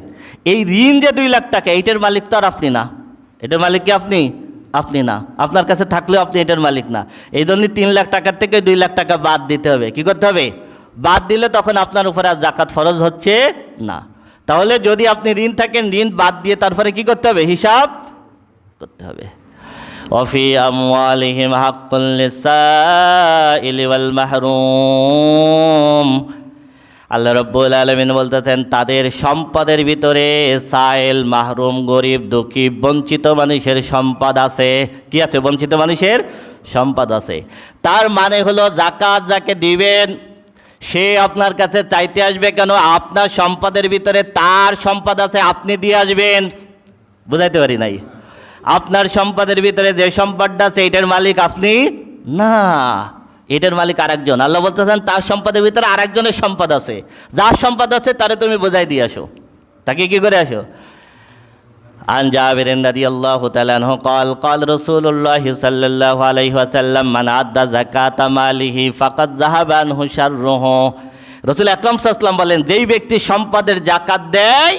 এই ঋণ যে 2 লাখ টাকা, এইটার মালিক তো আর আপনি না। এটার মালিক কি আপনি? আপনি না। আপনার কাছে থাকলেও আপনি এটার মালিক না। এই জন্য 3 লাখ টাকার থেকে 2 লাখ টাকা বাদ দিতে হবে। কি করতে হবে? বাদ দিলে তখন আপনার উপরে আর জাকাত ফরজ হচ্ছে না। তাহলে যদি আপনি ঋণ থাকেন, ঋণ বাদ দিয়ে তারপরে কি করতে হবে? হিসাব করতে হবে। ওয়াফি আমওয়ালিহিম হাক্কুল লিসাইলি ওয়াল মাহরুম। আল্লাহ রাব্বুল আলামিন বলতেছেন তাদের সম্পদের ভিতরে সাইল, মাহরুম, গরিব, দুঃখী, বঞ্চিত মানুষের সম্পদ আছে। কি আছে? বঞ্চিত মানুষের সম্পদ আছে। তার মানে হলো যাকাত যাকে দিবেন সে আপনার কাছে চাইতে আসবে কেন? আপনার সম্পদের ভিতরে তার সম্পদ আছে, আপনি দিয়ে আসবেন। বুঝাইতে পারি নাই? আপনার সম্পদের ভিতরে যে সম্পদটা আছে এটার মালিক আপনি না, এটার মালিক আরেকজন। আল্লাহ বলতেছেন তার সম্পদের ভিতরে আরেকজনের সম্পদ আছে, যার সম্পদ আছে তারে তুমি বোঝাই দিয়ে আসো। তাকে কি করে আসো? আন জাবির রাদিয়াল্লাহু তাআলা আনহু قال قال رسول الله صلى الله عليه وسلم من أدى زكاة ماله فقد ذهب عنه شره। রাসূল আকরাম সাল্লাল্লাহু আলাইহি ওয়াসাল্লাম বলেন, যেই ব্যক্তি সম্পদের যাকাত দেয়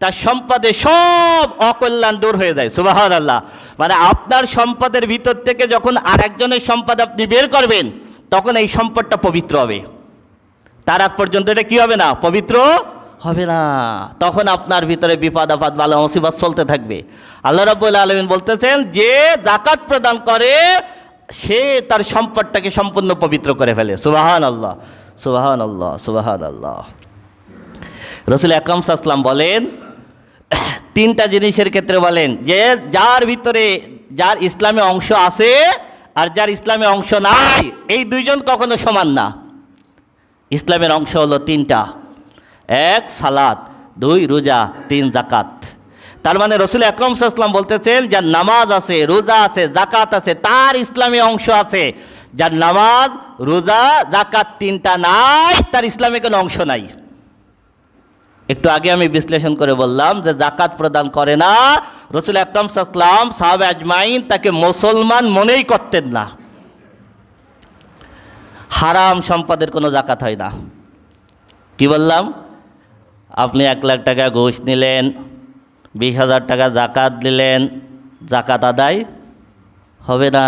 তার সম্পদে সব অকল্যাণ দূর হয়ে যায়। সুবহানাল্লাহ। মানে আপনার সম্পদের ভিতর থেকে যখন আরেকজনের সম্পদ আপনি বের করবেন তখন এই সম্পদটা পবিত্র হবে। তার আগ পর্যন্ত এটা কি হবে না? পবিত্র হবে না। তখন আপনার ভিতরে বিপদ আপদ, বালা মুসিবত চলতে থাকবে। আল্লাহ রাব্বুল আলামিন বলতেছেন যে যাকাত প্রদান করে সে তার সম্পদটাকে সম্পূর্ণ পবিত্র করে ফেলে। সুবহানাল্লাহ, সুবহানাল্লাহ, সুবহানাল্লাহ। রাসূল আকরাম সাল্লাল্লাহু আলাইহি ওয়াসাল্লাম বলেন, তিনটা জিনিসের ক্ষেত্রে বলেন যে যার ভিতরে যার ইসলামে অংশ আছে আর যার ইসলামে অংশ নাই, এই দুইজন কখনো সমান না। ইসলামের অংশ হলো তিনটা: এক সালাত, দুই রোজা, তিন জাকাত। তার মানে রাসূল আকরাম সাল্লাল্লাহু আলাইহি ওয়াসাল্লাম বলতেছেন যার নামাজ আছে, রোজা আছে, জাকাত আছে, তার ইসলামে অংশ আছে। যার নামাজ, রোজা, জাকাত তিনটা নাই তার ইসলামে কোনো অংশ নাই। একটু আগে আমি বিশ্লেষণ করে বললাম যে জাকাত প্রদান করে না, রাসূল আকরাম সাল্লাল্লাহু আলাইহি ওয়াসাল্লাম, সাহাবা আজমাইন তাকে মুসলমান মনেই করতেন না। হারাম সম্পদের কোনো জাকাত হয় না। কি বললাম? আপনি 1 লাখ টাকা ঘুষ নিলেন, 20,000 টাকা জাকাত দিলেন, জাকাত আদায় হবে না।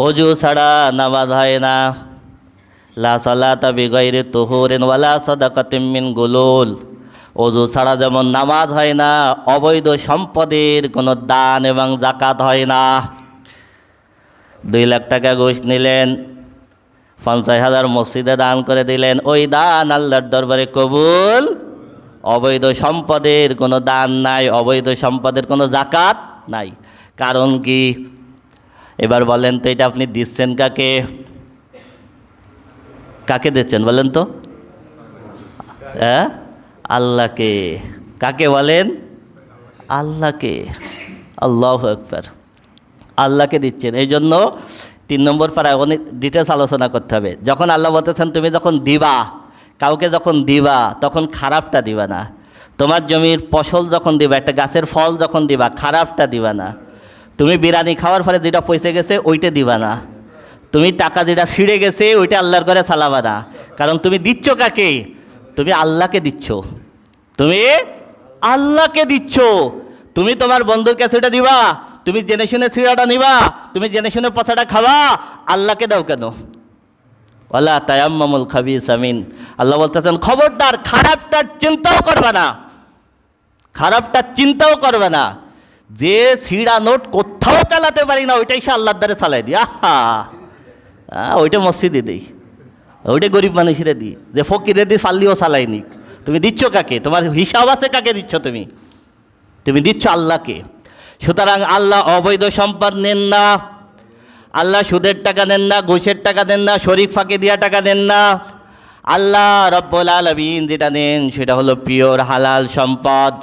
অজু ছাড়া নামাজ হয় না। লা সালাতা বিগাইরি তুহুরিন ওয়ালা সাদাকাতিন মিন গুলুল। অজু ছাড়া যেমন নামাজ হয় না, অবৈধ সম্পদের কোনো দান এবং জাকাত হয় না। 2 লাখ টাকা ঘুষ নিলেন, 50,000 মসজিদে দান করে দিলেন, ওই দান আল্লাহর দরবারে কবুল। অবৈধ সম্পদের কোনো দান নাই, অবৈধ সম্পদের কোনো জাকাত নাই। কারণ কি? এবার বলেন তো, এটা আপনি দিচ্ছেন কাকে? কাকে দিচ্ছেন বলেন তো? হ্যাঁ, আল্লাহকে। কাকে বলেন? আল্লাহকে। আল্লাহু আকবার। আল্লাহকে দিচ্ছেন। এই জন্য 3 নম্বর পারায় অনেক ডিটেলস আলোচনা করতে হবে। যখন আল্লাহ বলতেছেন তুমি যখন দিবা, কাউকে যখন দিবা তখন খারাপটা দিবা না। তোমার জমির ফসল যখন দিবা, একটা গাছের ফল যখন দিবা, খারাপটা দিবা না। তুমি বিরিয়ানি খাওয়ার ফলে যেটা পয়সে গেছে ওইটা দিবা না। তুমি টাকা যেটা ছিঁড়ে গেছে ওইটা আল্লাহর ঘরে চালাবা না। কারণ তুমি দিচ্ছ কাকে? তুমি আল্লাহকে দিচ্ছ। তুমি আল্লাহকে দিচ্ছ। তুমি তোমার বন্ধুর কাছে ওটা দিবা, তুমি জেনে শুনে ছিঁড়াটা নিবা, তুমি জেনে শুনে পচাটা খাবা, আল্লাহকে দাও কেন? ওয়ালা তায়াম্মামুল খাবিসা মিন। আল্লাহ বলতেছেন খবরদার খারাপটার চিন্তাও করবে না, খারাপটার চিন্তাও করবে না। যে ছিঁড়া নোট কোথাও চালাতে পারি না ওইটাই সে আল্লাহর দ্বারে চালাই দিই। আহা, ওইটা মসজিদে দিই, ওইটা গরিব মানুষেরা দিই, যে ফকিরে দিই ফাল্লিও চালাইনি। তুমি দিচ্ছ কাকে? তোমার হিসাব আছে কাকে দিচ্ছ? তুমি দিচ্ছ আল্লাহকে। সুতরাং আল্লাহ অবৈধ সম্পদ নেন না, আল্লাহ সুদের টাকা নেন না, ঘুষের টাকা নেন না, শরিক ফাঁকি দিয়া টাকা নেন না। আল্লাহ রব্বুল আলামিন যেটা নেন সেটা হলো পিওর হালাল সম্পদ।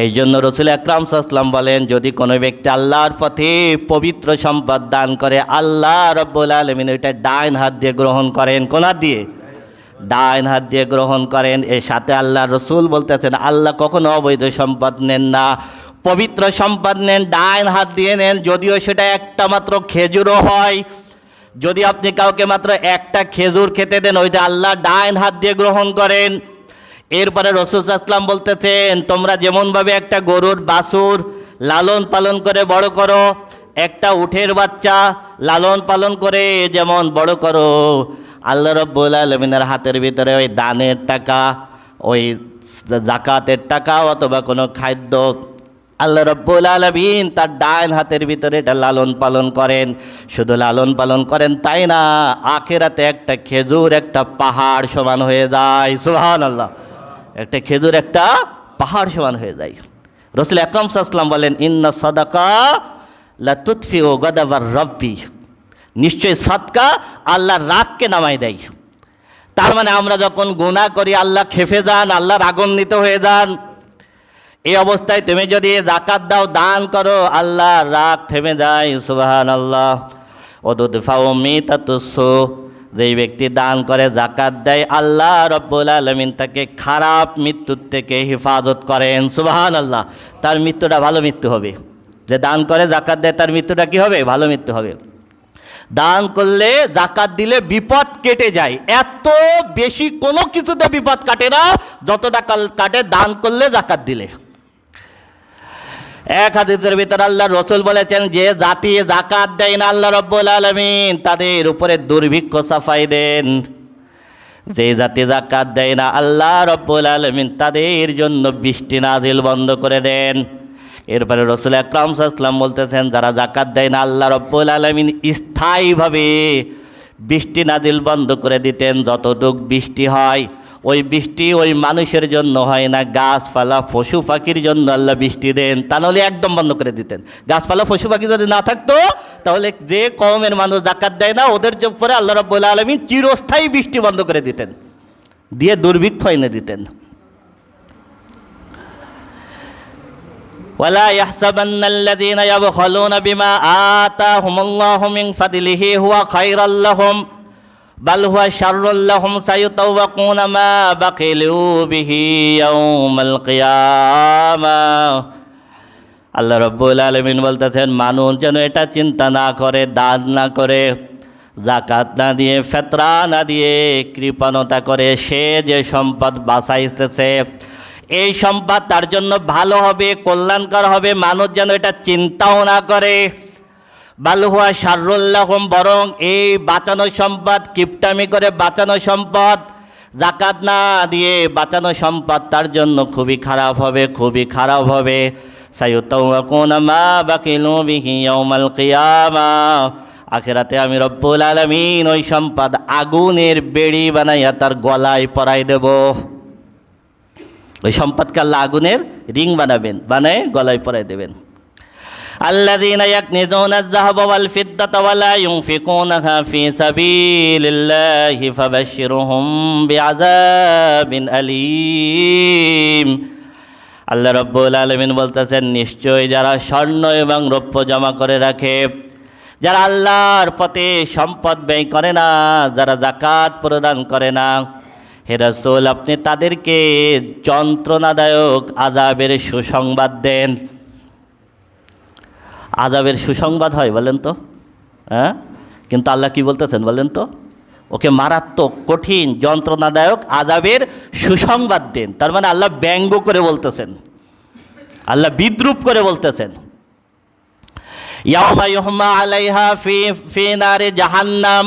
এই জন্য রাসূল আকরাম সাল্লাল্লাহু আলাইহি ওয়াসাল্লাম বলেন, যদি কোনো ব্যক্তি আল্লাহর পথে পবিত্র সম্পদ দান করে, আল্লাহ রব্বুল আলামিন ওইটা ডাইন হাত দিয়ে গ্রহণ করেন। কোন হাত দিয়ে? ডাইন হাত দিয়ে গ্রহণ করেন। এর সাথে আল্লাহ রসুল বলতেছেন আল্লাহ কখনো অবৈধ সম্পদ নেন না, পবিত্র সম্পদ নেন, ডাইন হাত দিয়ে নেন। যদিও সেটা একটা মাত্র খেজুরও হয়, যদি আপনি কাউকে মাত্র একটা খেজুর খেতে দেন ওইটা আল্লাহ ডাইন হাত দিয়ে গ্রহণ করেন। এরপরে রাসূল সাল্লাল্লাহু আলাইহি ওয়াসাল্লাম বলতেছেন, তোমরা যেমনভাবে একটা গরুর বাছুর লালন পালন করে বড় করো, একটা উটের বাচ্চা লালন পালন করে যেমন বড় করো, আল্লাহ রাব্বুল আলামিনের হাতের ভিতরে ওই দানের টাকা, ওই জাকাতের টাকা অথবা কোনো খাদ্য আল্লাহ রাব্বুল আলামিন তার ডান হাতের ভিতরে এটা লালন পালন করেন। শুধু লালন পালন করেন তাই না, আখিরাতে একটা খেজুর একটা পাহাড় সমান হয়ে যায়। সুবহানাল্লাহ। একটা খেজুর একটা পাহাড় সমান হয়ে যায়। রাসূল আকরাম সাল্লাল্লাহু আলাইহি ওয়াসাল্লাম বলেন, ইন্না সাদাকা লা তুতফিউ গাদাবার রাব্বি, নিশ্চয় সাদকা আল্লাহর রাগকে নামাই দেয়। তার মানে আমরা যখন গুনাহ করি আল্লাহ খেপে যান, আল্লাহ রাগান্বিত হয়ে যান। এই অবস্থায় তুমি যদি যাকাত দাও, দান করো, আল্লাহ রাগ থেমে যায়। সুবহানাল্লাহ। ওদুদফাউ মিতাতুসসু, যেই ব্যক্তি দান করে যাকাত দেয় আল্লাহ রাব্বুল আলামিন তাকে খারাপ মৃত্যুর থেকে হেফাজত করেন। সুবহানাল্লাহ। তার মৃত্যুটা ভালো মৃত্যু হবে। যে দান করে যাকাত দেয় তার মৃত্যুটা কি হবে? ভালো মৃত্যু হবে। দান করলে যাকাত দিলে বিপদ কেটে যায়। এত বেশি কোনো কিছুতে বিপদ কাটে না যতটা কাটে দান করলে যাকাত দিলে। এক হাদিসের ভিতর আল্লাহ রাসূল বলেছেন, যে জাতি যাকাত দেয় না আল্লাহ রাব্বুল আলামিন তাদের উপরে দুর্ভিক্ষ চাপাই দেন। যে জাতি যাকাত দেয় না আল্লাহ রাব্বুল আলামিন তাদের জন্য বৃষ্টি নাজিল বন্ধ করে দেন। এরপরে রাসূল আকরাম সাল্লাল্লাহু আলাইহি ওয়াসাল্লাম বলতেছেন, যারা যাকাত দেয় না আল্লাহ রাব্বুল আলামিন স্থায়ীভাবে বৃষ্টি নাজিল বন্ধ করে দিতেন। যতটুক বৃষ্টি হয় ওই বৃষ্টি ওই মানুষের জন্য হয় না, গাছপালা পশু পাখির জন্য আল্লাহ বৃষ্টি দেন। তা নাহলে একদম বন্ধ করে দিতেন। গাছপালা পশু পাখি যদি না থাকতো তাহলে যে কওমের মানুষ যাকাত দেয় না ওদের উপরে আল্লাহ রাব্বুল আলামিন চিরস্থায়ী বৃষ্টি বন্ধ করে দিতেন, দিয়ে দুর্ভিক্ষ এনে দিতেন। ওয়ালা ইয়াহসাবান্নাল্লাযীনা ইয়াবখালুনা বিমা আতাহুমুল্লাহু মিন ফাদলিহি হুয়া খায়রাল লাহুম বাল হুয়া শাররুল লাহুম সায়ুতাওয়াকুনা মা বাকিলু বিহি ইয়াউমাল কিয়ামাহ। আল্লাহ রাব্বুল আলামিন বলতেছেন, মানুষ যেন এটা চিন্তা না করে, দান না করে, যাকাত না দিয়ে, ফিতরা না দিয়ে কৃপণতা করে সে যে সম্পদ বাঁচাইতেছে এই সম্পদ তার জন্য ভালো হবে, কল্যাণকর হবে, মানুষ যেন এটা চিন্তাও না করে। বাল হুয়া শাররুল লাহুম, বরং এই বাঁচানো সম্পদ, কিপটামি করে বাঁচানো সম্পদ, যাকাত না দিয়ে বাঁচানো সম্পদ তার জন্য খুবই খারাপ হবে, খুবই খারাপ হবে। সায়ুতাওয়াকুনা মা বাকিলু বিহি ইয়াউমাল কিয়ামাহ, আখিরাতে আমি রব্বুল আলামিন ওই সম্পদ আগুনের বেড়ি বানাইয়া তার গলায় পরাই দেব। ওই সম্পদকে আল্লাহ আগুনের রিং বানাবেন, বানায় গলায় পরাই দেবেন। আল্লাযীনা ইয়াকনিজুনা আয-যাহাবা ওয়াল ফিদ্দাতা ওয়া লা ইউনফিকুনাহা ফী সাবীলিল্লাহি ফাবাশশিরহুম বিআযাবিন আলীম। আল্লাহ রাব্বুল আলামিন বলতেছেন, নিশ্চয় যারা স্বর্ণ এবং রৌপ্য জমা করে রাখে, যারা আল্লাহর পথে সম্পদ ব্যয় করে না, যারা যাকাত প্রদান করে না, হে রাসূল আপনি তাদেরকে যন্ত্রণাদায়ক আযাবের সুসংবাদ দেন। আযাবের সুসংবাদ হয় বলেন তো? হ্যাঁ, কিন্তু আল্লাহ কি বলতেছেন বলেন তো? ওকে মারাত্মক কঠিন যন্ত্রণাদায়ক আযাবের সুসংবাদ দেন। তার মানে আল্লাহ ব্যঙ্গ করে বলতেছেন, আল্লাহ বিদ্রূপ করে বলতেছেন। ইয়াউমা ইউহমা আলাইহা ফি নারি জাহান্নাম,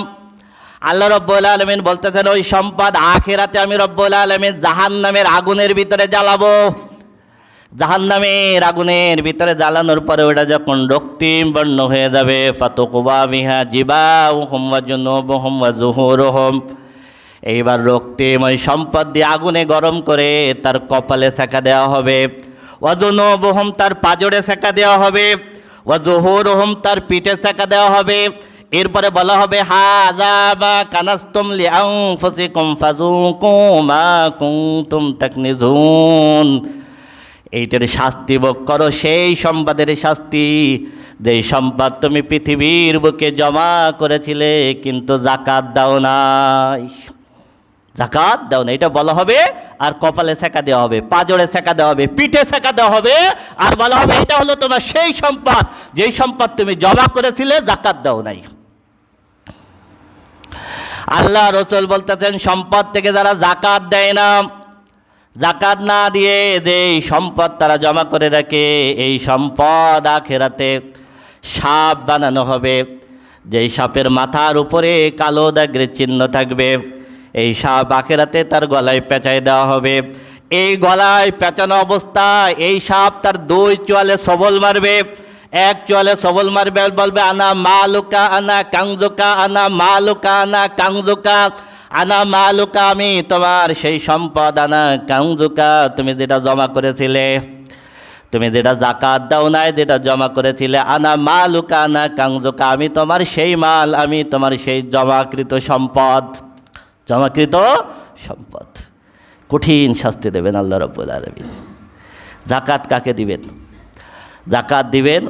আল্লাহ রব্বুল আলামিন বলতেছেন ওই সম্পদ আখিরাতে আমি রব্বুল আলামিন জাহান্নামের আগুনের ভিতরে জ্বালাবো। জাহান্নামের আগুনের ভিতরে জ্বালানোর পরে ওটা যখন রক্তিম বর্ণ হয়ে যাবে, ফাতুকুবা বিহা জিবাহুম ওয়া জুনুবুহুম ওয়া যুহুরুহুম, এইবার রক্তিম ওই সম্পদ দিয়ে আগুনে গরম করে তার কপালে সেঁকা দেওয়া হবে, ওয়া জুনুবুহুম তার পাজরে সেঁকা দেওয়া হবে, ওয়া যুহুরুহুম তার পিঠে সেঁকা দেওয়া হবে। এরপরে বলা হবে, হাযা মা কানাসতুম লিআনফুসিকুম ফাযুকু মা কুনতুম তাকনিজুন, এইটার শাস্তি ভোগ করো, সেই সম্পদের শাস্তি যেই সম্পদ তুমি পৃথিবীর বুকে জমা করেছিলে কিন্তু যাকাত দাও নাই, যাকাত দাও না, এটা বলা হবে। আর কপালে সেঁকা দেওয়া হবে, পাজরে সেঁকা দেওয়া হবে, পিঠে সেঁকা দেওয়া হবে, আর বলা হবে এটা হলো তোমার সেই সম্পদ যেই সম্পদ তুমি জমা করেছিলে, যাকাত দাও নাই। আল্লাহ রাসূল বলতেছেন, সম্পদ থেকে যারা যাকাত দেয় না, যাকাত না দিয়ে যে সম্পদ তারা জমা করে রাখে, এই সম্পদ আখিরাতে সাপ বানানো হবে। যেই সাপের মাথার উপরে কালো দাগের চিহ্ন থাকবে, এই সাপ আখিরাতে তার গলায় পেঁচায় দেওয়া হবে। এই গলায় পেঁচানো অবস্থায় এই সাপ তার দুই চোয়ালে সবল মারবে, এক চোয়ালে সবল মারবে, বলবে আনা মালুকা আনা কাংজুকা, আনা মালুকা আনা কাংজুকা, আনা মালুকা, আমি তোমার সেই সম্পদ, আনা কাংজুকা, তুমি যেটা জমা করেছিলে, তুমি যেটা জাকাত দাও নাই, যেটা জমা করেছিলে, আনা মালুকা আনা কাংজুকা, আমি তোমার সেই মাল, আমি তোমার সেই জমাকৃত সম্পদ, জমাকৃত সম্পদ। কঠিন শাস্তি দেবেন আল্লাহ রাব্বুল আলামিন। জাকাত কাকে দিবেন? জাকাত দিবেন,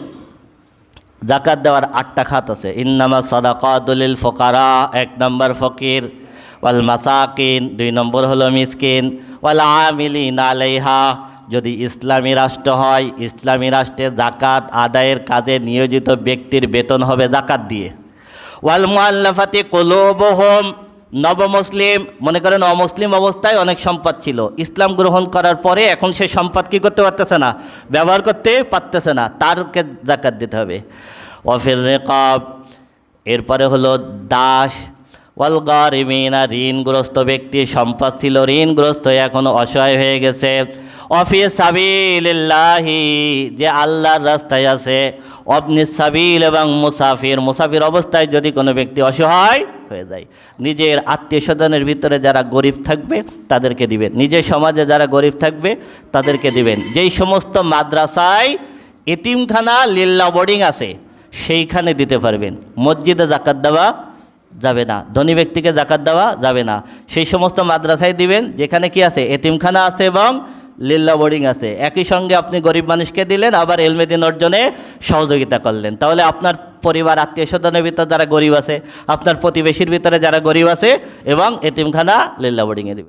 জাকাত দেওয়ার 8টা খাত আছে। ইন্নামা সাদাকাতুল লিল ফুকারা, 1 নম্বর ফকির, ওয়াল মাসাকিন, 2 নম্বর হলো মিসকিন, ওয়াল আমিলিনা আলাইহা, যদি ইসলামী রাষ্ট্র হয়, ইসলামী রাষ্ট্রে জাকাত আদায়ের কাজে নিয়োজিত ব্যক্তির বেতন হবে জাকাত দিয়ে। ওয়াল মুআল্লাফাতি কুলুবুহুম, নবমুসলিম, মনে করেন অমুসলিম অবস্থায় অনেক সম্পদ ছিল, ইসলাম গ্রহণ করার পরে এখন সে সম্পদ কী করতে পারতেছে না, ব্যবহার করতে পারতেছে না, তারকে জাকাত দিতে হবে। ওয়াফির রিকাব, এরপরে হলো দাস, ওয়াল গারিমিনা, ঋণগ্রস্ত ব্যক্তি, সম্পদ ছিল, ঋণগ্রস্ত এখন অসহায় হয়ে গেছে। অফি সাবিলিল্লাহি, যে আল্লাহর রাস্তায় আছে। অবনি সাবিল, এবং মুসাফির, মুসাফির অবস্থায় যদি কোনো ব্যক্তি অসহায় হয়ে যায়, নিজের আত্মীয় স্বজনের ভিতরে যারা গরিব থাকবে তাদেরকে দিবেন, নিজের সমাজে যারা গরিব থাকবে তাদেরকে দিবেন। যেই সমস্ত মাদ্রাসায় এতিমখানা লিল্লাহ বোর্ডিং আছে সেইখানে দিতে পারবেন। মসজিদে জাকাত দেওয়া যাবে না, ধনী ব্যক্তিকে জাকাত দেওয়া যাবে না। সেই সমস্ত মাদ্রাসায় দিবেন যেখানে কি আছে, এতিমখানা আছে এবং লিল্লাহ বোর্ডিং আছে। একই সঙ্গে আপনি গরিব মানুষকে দিলেন, আবার ইলমে দ্বীন অর্জনে সহযোগিতা করলেন। তাহলে আপনার পরিবার আত্মীয় স্বজনের ভিতরে যারা গরিব আছে, আপনার প্রতিবেশীর ভিতরে যারা গরিব আছে, এবং এতিমখানা লিল্লাহ বোর্ডিংয়ে দিবেন।